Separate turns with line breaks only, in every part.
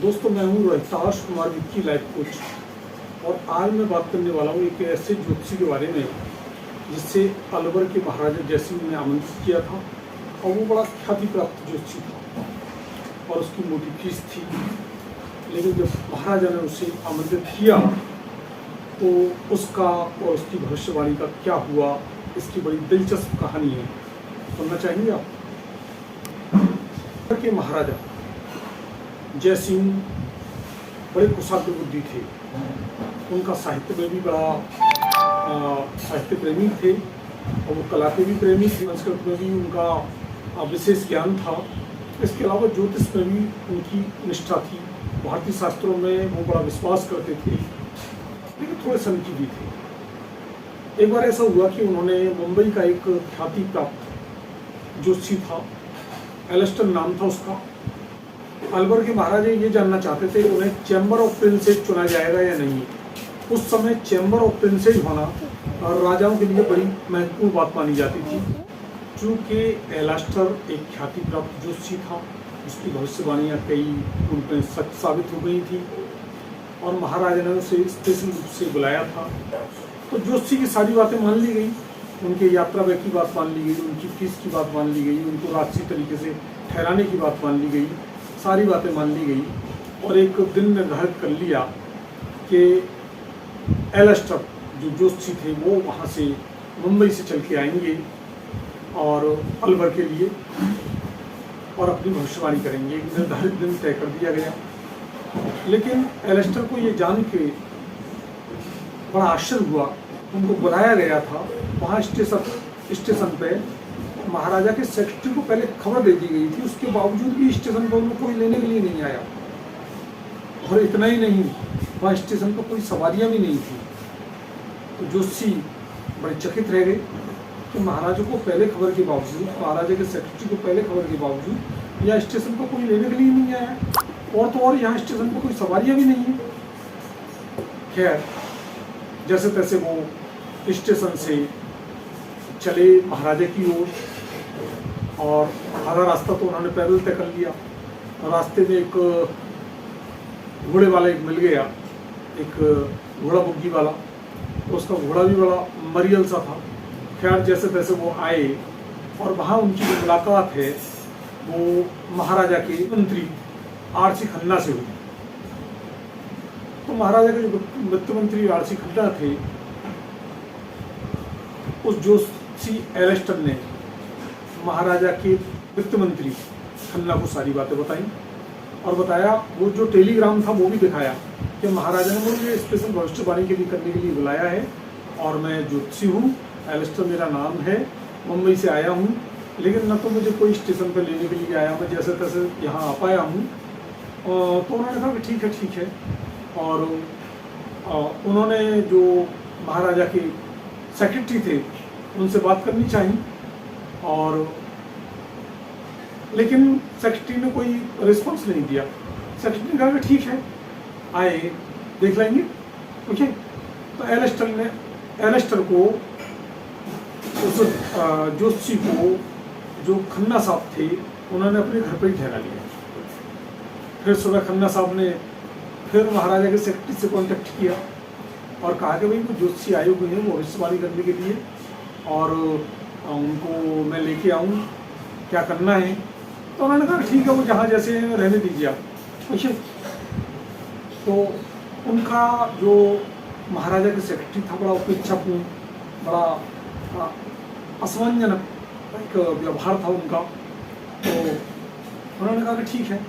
दोस्तों, मैं हूँ रोहिताश कुमार विक्की लाइफ कोच और आज मैं बात करने वाला हूँ एक ऐसे ज्योतिषी के बारे में जिससे अलवर के महाराजा जयसिंह ने आमंत्रित किया था और वो बड़ा ख्याति प्राप्त ज्योतिषी था और उसकी मोटी फीस थी। लेकिन जब महाराजा ने उसे आमंत्रित किया तो उसका और उसकी भविष्यवाणी का क्या हुआ, इसकी बड़ी दिलचस्प कहानी है। सुनना चाहेंगे आप? के महाराजा जयसिंह बड़े कुशाग्र बुद्धि थे। उनका साहित्य में भी बड़ा साहित्य प्रेमी थे और वो कला के भी प्रेमी थे। संस्कृत में भी उनका विशेष ज्ञान था। इसके अलावा ज्योतिष में भी उनकी निष्ठा थी। भारतीय शास्त्रों में वो बड़ा विश्वास करते थे, लेकिन थोड़े संकी भी थे। एक बार ऐसा हुआ कि उन्होंने मुंबई का एक ख्याति प्राप्त ज्योतिषी था, एलिस्टर नाम था उसका। अलवर के महाराजा ये जानना चाहते थे उन्हें चैम्बर ऑफ प्रिंसेस चुना जाएगा या नहीं। उस समय चैम्बर ऑफ प्रिंसेस होना राजाओं के लिए बड़ी महत्वपूर्ण बात मानी जाती थी। चूँकि एलिस्टर एक ख्याति प्राप्त ज्योतिषी था, उसकी भविष्यवाणियाँ कई रूप में सच साबित हो गई थी और महाराजा ने उसे स्पेशल रूप से बुलाया था। तो ज्योतिषी की सारी बातें मान ली गई। उनके यात्रा व्यय की बात मान ली गई, उनकी फीस की बात मान ली गई, उनको राजसी तरीके से ठहराने की बात मान ली गई, सारी बातें मान ली गई। और एक दिन निर्धारित कर लिया कि एलिस्टर जो ज्योतिषी थे वो वहाँ से मुंबई से चल के आएंगे और अलवर के लिए और अपनी भविष्यवाणी करेंगे। एक निर्धारित दिन तय कर दिया गया। लेकिन एलिस्टर को ये जान के बड़ा आश्चर्य हुआ। उनको बुलाया गया था वहाँ स्टेशन पे महाराजा के सेक्रेटरी को पहले खबर दे दी गई थी। उसके बावजूद भी स्टेशन पर उनको कोई लेने के लिए नहीं आया। और इतना ही नहीं, वहाँ स्टेशन पर कोई सवारियाँ भी नहीं थी। तो ज्योतिषी बड़े चकित रह गए कि महाराजा को पहले खबर के बावजूद, महाराजा के सेक्रेटरी को पहले खबर के बावजूद यहाँ स्टेशन पर कोई लेने के लिए नहीं आया। और तो और यहाँ स्टेशन पर कोई सवारियाँ भी नहीं है। खैर, जैसे तैसे वो स्टेशन से चले महाराजा की ओर और आधा रास्ता तो उन्होंने पैदल तय कर लिया। रास्ते में एक घोड़े वाला एक मिल गया, एक घोड़ा बुग्गी वाला। उसका घोड़ा भी बड़ा मरियल सा था। खैर, जैसे तैसे वो आए और वहाँ उनकी जो मुलाकात है वो महाराजा के मंत्री आरसी खन्ना से हुई। तो महाराजा के जो वित्त मंत्री आरसी खन्ना थे, उस ज्योतिषी एलिस्टर ने महाराजा के वित्त मंत्री खन्ना को सारी बातें बताई और बताया, वो जो टेलीग्राम था वो भी दिखाया कि महाराजा ने मुझे स्पेशल भविष्यवाणी के लिए करने के लिए बुलाया है और मैं ज्योतिषी हूँ, एलिस्टर मेरा नाम है, मुंबई से आया हूँ, लेकिन न तो मुझे कोई स्टेशन पर लेने के लिए आया, मैं जैसे तैसे यहाँ आ पाया हूँ। तो उन्होंने कहा कि ठीक है। और उन्होंने जो महाराजा के सेक्रेटरी थे उनसे बात करनी चाहिए। और लेकिन सेक्रेटरी ने कोई रिस्पॉन्स नहीं दिया। सेक्रेटरी ने कहा कि ठीक है, आए देख लेंगे। ओके। तो एलिस्टर को, उस ज्योतिषी को, जो खन्ना साहब थे, उन्होंने अपने घर पर ही ठहरा लिया। फिर सुबह खन्ना साहब ने फिर महाराजा के सेक्रेटरी से कांटेक्ट किया और कहा कि भाई वो ज्योतिषी आए हुए हैं वो भविष्यवाणी करने के लिए और उनको मैं लेके आऊँ, क्या करना है। तो उन्होंने कहा ठीक है, वो जहाँ जैसे हैं रहने दीजिए आप। ठीक है। तो उनका जो महाराजा के सेक्रेटरी था बड़ा उपेक्षापूर्ण, बड़ा असमंजनक एक व्यवहार था उनका। तो उन्होंने कहा कि ठीक है,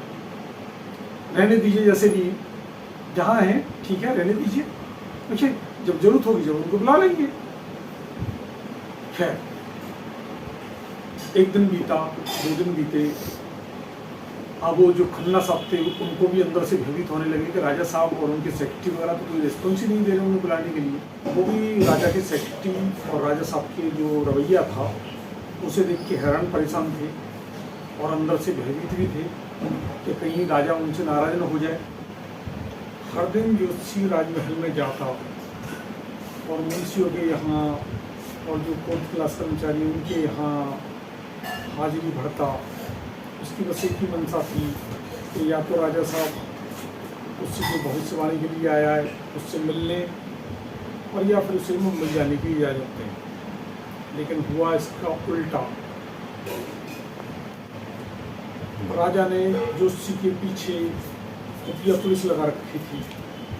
रहने दीजिए, जैसे भी जहाँ हैं ठीक है, रहने दीजिए। ठीक है, जब जरूरत होगी जब उनको बुला लेंगे। खैर, एक दिन बीता, 2 दिन बीते। अब वो जो खन्ना साहब थे उनको भी अंदर से भयभीत होने लगे कि राजा साहब और उनके सेक्रेटरी वगैरह तो कोई रिस्पॉन्स ही नहीं दे रहे उन्हें बुलाने के लिए। वो भी राजा के सेक्रेटरी और राजा साहब के जो रवैया था उसे देख के हैरान परेशान थे और अंदर से भयभीत भी थे कि कहीं राजा उनसे नाराज न हो जाए। हर दिन ज्योतिषी राजमहल में जाता और मुंशियों के यहाँ और जो कोर्ट क्लास कर्मचारी उनके यहाँ हाजिरी भरता। उसकी बस एक ही मंशा थी कि या तो राजा साहब उससे जो भविष्यवाणी के लिए आया है उससे मिलने और या फिर उसे मिल जाने की इजाज़त दें, लेकिन हुआ इसका उल्टा। राजा ने जोशी के पीछे खुफिया पुलिस लगा रखी थी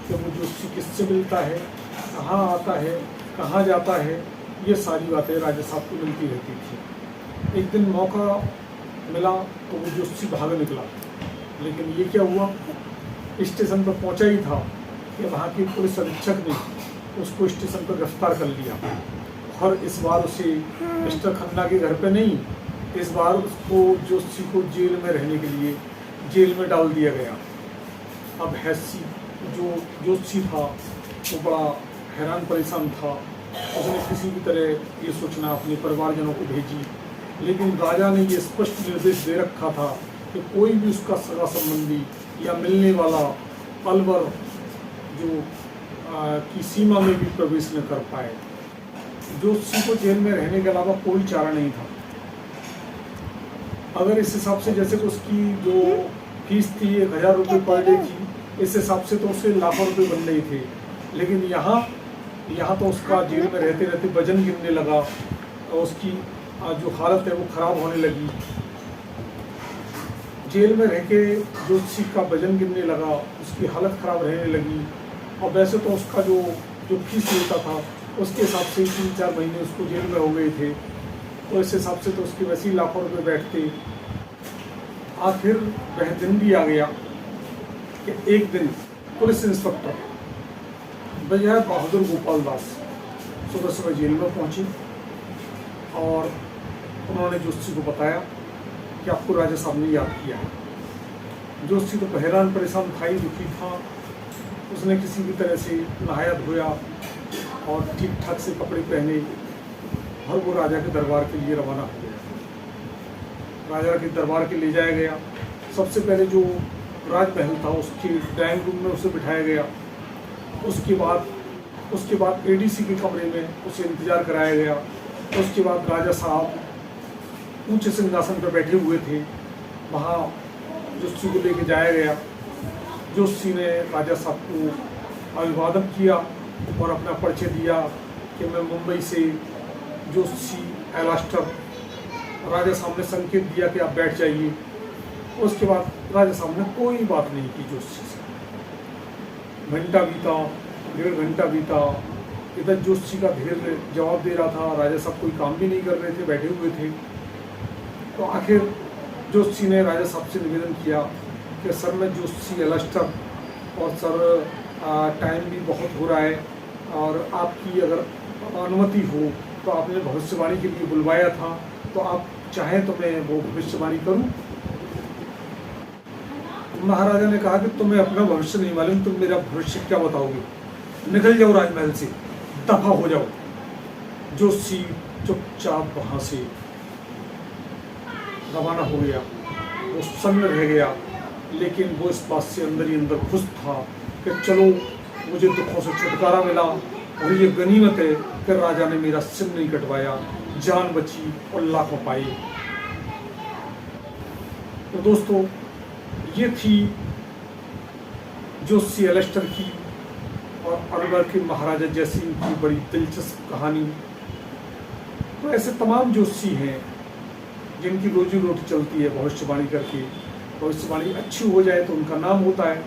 कि वो जोशी किससे मिलता है, कहाँ आता है, कहाँ जाता है, ये सारी बातें राजा साहब को मिलती रहती थी। एक दिन मौका मिला तो वो जोशी भाग निकला, लेकिन ये क्या हुआ, स्टेशन पर पहुंचा ही था कि वहाँ की पुलिस अधीक्षक ने उसको स्टेशन पर गिरफ्तार कर लिया। और इस बार उसे मिस्टर खन्ना के घर पे नहीं, इस बार उसको जोशी को जेल में रहने के लिए जेल में डाल दिया गया। अब हैसी जो जोशी था वो बड़ा हैरान परेशान था। उसने किसी भी तरह ये सूचना अपने परिवारजनों को भेजी, लेकिन राजा ने ये स्पष्ट निर्देश दे रखा था कि कोई भी उसका सगा संबंधी या मिलने वाला अलवर जो की सीमा में भी प्रवेश न कर पाए। जोशी को जेल में रहने के अलावा कोई चारा नहीं था। अगर इस हिसाब से जैसे उसकी जो फीस थी 1000 रुपये पर डे थी, इस हिसाब से तो उसके लाखों रुपए बन रहे थे, लेकिन यहाँ तो उसका जेल में रहते रहते वजन गिरने लगा और उसकी जो हालत है वो ख़राब होने लगी। जेल में रह के जोशी का वजन गिरने लगा, उसकी हालत ख़राब रहने लगी। और वैसे तो उसका जो फीस लेता था उसके हिसाब से 3-4 महीने उसको जेल में हो गए थे, तो इस हिसाब से तो उसके वैसे ही लाखों रुपए बैठते। आखिर वह दिन भी आ गया कि एक दिन पुलिस इंस्पेक्टर बजाय बहादुर गोपाल दास सुबह सुबह जेल में पहुंचे और उन्होंने जोशी को बताया कि आपको राजा साहब ने याद किया है। जोशी तो हैरान परेशान था ही, दुखी था। उसने किसी भी तरह से नहाया धोया और ठीक ठाक से कपड़े पहने और वो राजा के दरबार के लिए रवाना हो गया। राजा के दरबार के ले जाया गया। सबसे पहले जो राजमहल था उसके ड्राइंग रूम में उसे बिठाया गया। उसके बाद एडीसी के कमरे में उसे इंतज़ार कराया गया। उसके बाद राजा साहब ऊंचे सिंहासन पर बैठे हुए थे, वहाँ जोशी को लेके जाया गया। जोशी ने राजा साहब को अभिवादन किया और अपना परिचय दिया कि मैं मुंबई से जोशी एलास्टर। राजा साहब ने संकेत दिया कि आप बैठ जाइए। उसके बाद राजा साहब ने कोई बात नहीं की जोशी से। घंटा बीता, 1.5 घंटा बीता, इधर जोशी का धीरे जवाब दे रहा था। राजा साहब कोई काम भी नहीं कर रहे थे, बैठे हुए थे। तो आखिर जोशी ने राजा साहब से निवेदन किया कि सर मैं जोशी एलास्टर, और सर टाइम भी बहुत हो रहा है और आपकी अगर अनुमति हो तो आपने भविष्यवाणी के लिए बुलवाया था, तो आप चाहें तो मैं वो भविष्यवाणी करूं। महाराजा ने कहा कि तुम्हें अपना भविष्य नहीं मालूम, तुम मेरा भविष्य क्या बताओगे, निकल जाओ राजमहल से, दफा हो जाओ। जोशी चुपचाप वहाँ से रवाना हो गया। वो सन्न रह गया, लेकिन वो इस बात से अंदर ही अंदर खुश था कि चलो मुझे दुखों से छुटकारा मिला और ये गनीमत है कि राजा ने मेरा सिर नहीं कटवाया, जान बची और लाखों पाए। तो दोस्तों, ये थी जोशी एलास्टर की और अलवर के महाराजा जयसिंह की बड़ी दिलचस्प कहानी। तो ऐसे तमाम जोशी हैं जिनकी रोजी रोटी चलती है भविष्यवाणी करके। भविष्यवाणी अच्छी हो जाए तो उनका नाम होता है,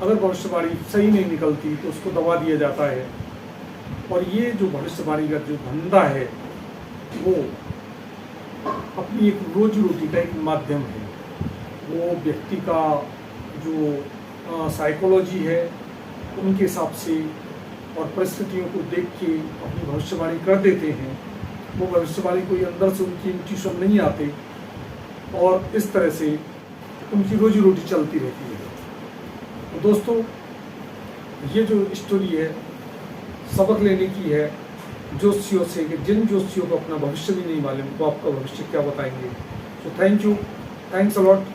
अगर भविष्यवाणी सही नहीं निकलती तो उसको दबा दिया जाता है। और ये जो भविष्यवाणी का जो धंधा है वो अपनी एक रोजी रोटी का एक माध्यम है। वो व्यक्ति का जो साइकोलॉजी है उनके हिसाब से और परिस्थितियों को देख के अपनी भविष्यवाणी कर देते हैं। वो भविष्यवाणी कोई अंदर से उनकी इंट्यूशन नहीं आते और इस तरह से उनकी रोजी रोटी चलती रहती है। तो दोस्तों, ये जो स्टोरी है सबक लेने की है जोशियों से कि जिन जोशियों को अपना भविष्य भी नहीं मालूम वो आपका भविष्य क्या बताएंगे। तो thank you, thanks a lot.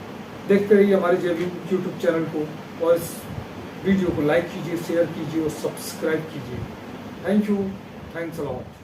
देखते रहिए हमारे जेबी यूट्यूब चैनल को और इस वीडियो को लाइक कीजिए, शेयर कीजिए और सब्सक्राइब कीजिए। Thank you, thanks a lot.